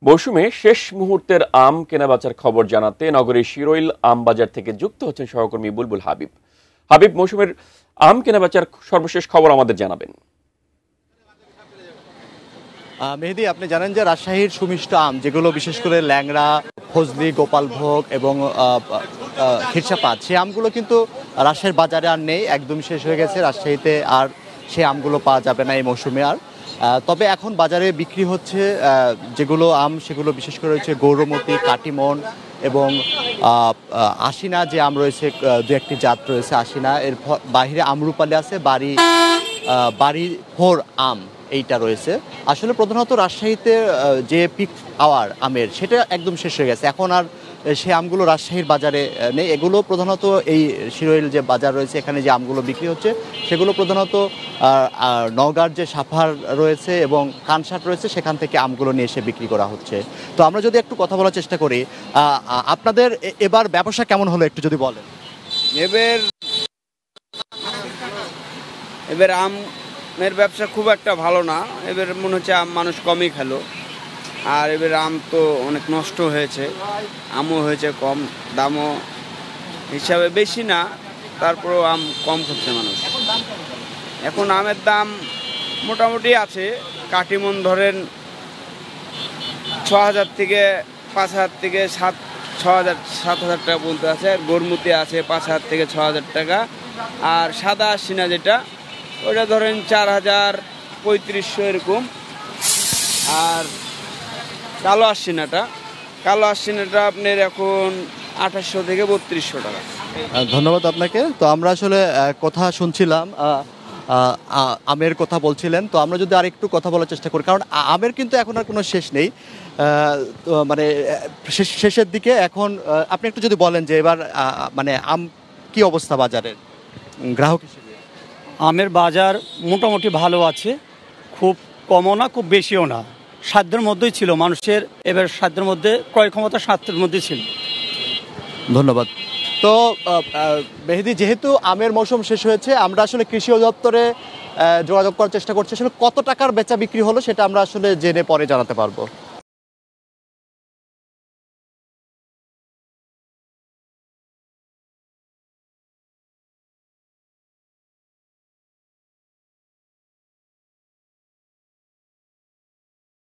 মৌসুমে শেষ মুহূর্তের আম কেনাবেচার খবর জানাতে নগরীর শিরোইল আম বাজার থেকে যুক্ত হচ্ছেন সহকর্মী বুলবুল হাবিব। হাবিব, মৌসুমের আম কেনাবেচার সর্বশেষ খবর আমাদের জানাবেন। মেহেদী, আপনি জানেন যে রাজশাহীর সুমিষ্ট আম, যেগুলো বিশেষ করে ল্যাংড়া, ফজলি, গোপালভোগ এবং খিরসাপাত, সেই আমগুলো কিন্তু রাজশাহীর বাজারে আর নেই, একদম শেষ হয়ে গেছে। রাজশাহীতে আর সেই আমগুলো পাওয়া যাবে না এই মৌসুমে আর। তবে এখন বাজারে বিক্রি হচ্ছে যেগুলো আম, সেগুলো বিশেষ করে হচ্ছে গৌরমতি, কাটিমন এবং আশিনা যে আম রয়েছে, দু একটি জাত রয়েছে আশিনা। এর বাহিরে আমরুপালি আছে, বাড়ি ফোর আম এইটা রয়েছে। আসলে প্রধানত রাজশাহীতে যে পিক আওয়ার আমের, সেটা একদম শেষ হয়ে গেছে। এখন আর সেই আমগুলো রাজশাহীর বাজারে নেই। এগুলো প্রধানত এই শিরোইল যে বাজার রয়েছে, এখানে যে আমগুলো বিক্রি হচ্ছে, সেগুলো প্রধানত নওগাঁর যে সাফার রয়েছে এবং কানসাট রয়েছে, সেখান থেকে আমগুলো নিয়ে এসে বিক্রি করা হচ্ছে। তো আমরা যদি একটু কথা বলার চেষ্টা করি, আপনাদের এবার ব্যবসা কেমন হলো একটু যদি বলেন। এবার আমের ব্যবসা খুব একটা ভালো না। এবার মনে হচ্ছে আম মানুষ কমই খেলো। আর এবার আম তো অনেক নষ্ট হয়েছে, আমও হয়েছে কম, দামও হিসাবে বেশি না, তারপরেও আম কম খাচ্ছে মানুষ। এখন আমের দাম মোটামুটি আছে। কাটিমন ধরেন ৬,০০০ থেকে ৫,০০০ থেকে ৬,০০০ ৭,০০০ টাকা পর্যন্ত আছে। আর গরমুতি আছে ৫,০০০ থেকে ৬,০০০ টাকা। আর সাদা আশিনা যেটা, ওটা ধরেন ৪,০০০ ৩৫০০ এরকম। আর কালো আশিনাটা আপনার এখন ২৮০০ থেকে ৩২০০ টাকা। ধন্যবাদ আপনাকে। তো আমরা আসলে কথা শুনছিলাম, আমের কথা বলছিলেন। তো আমরা যদি আরেকটু কথা বলার চেষ্টা করি, কারণ আমের কিন্তু এখন আর কোনো শেষ নেই, মানে শেষের দিকে এখন। আপনি একটু যদি বলেন যে এবার মানে আম কি অবস্থা বাজারের গ্রাহক হিসেবে? আমের বাজার মোটামুটি ভালো আছে, খুব কমও না, খুব বেশিও না, সাধ্যের মধ্যেই ছিল মানুষের। এবার সাধ্যের মধ্যে, ক্রয় ক্ষমতা সাধ্যের মধ্যে ছিল। ধন্যবাদ। তো মেহেদী, যেহেতু আমের মৌসুম শেষ হয়েছে, আমরা আসলে কৃষি অধিদপ্তরে যোগাযোগ করার চেষ্টা করছি। আসলে কত টাকার বেচা বিক্রি হলো সেটা আমরা আসলে জেনে পরে জানাতে পারবো।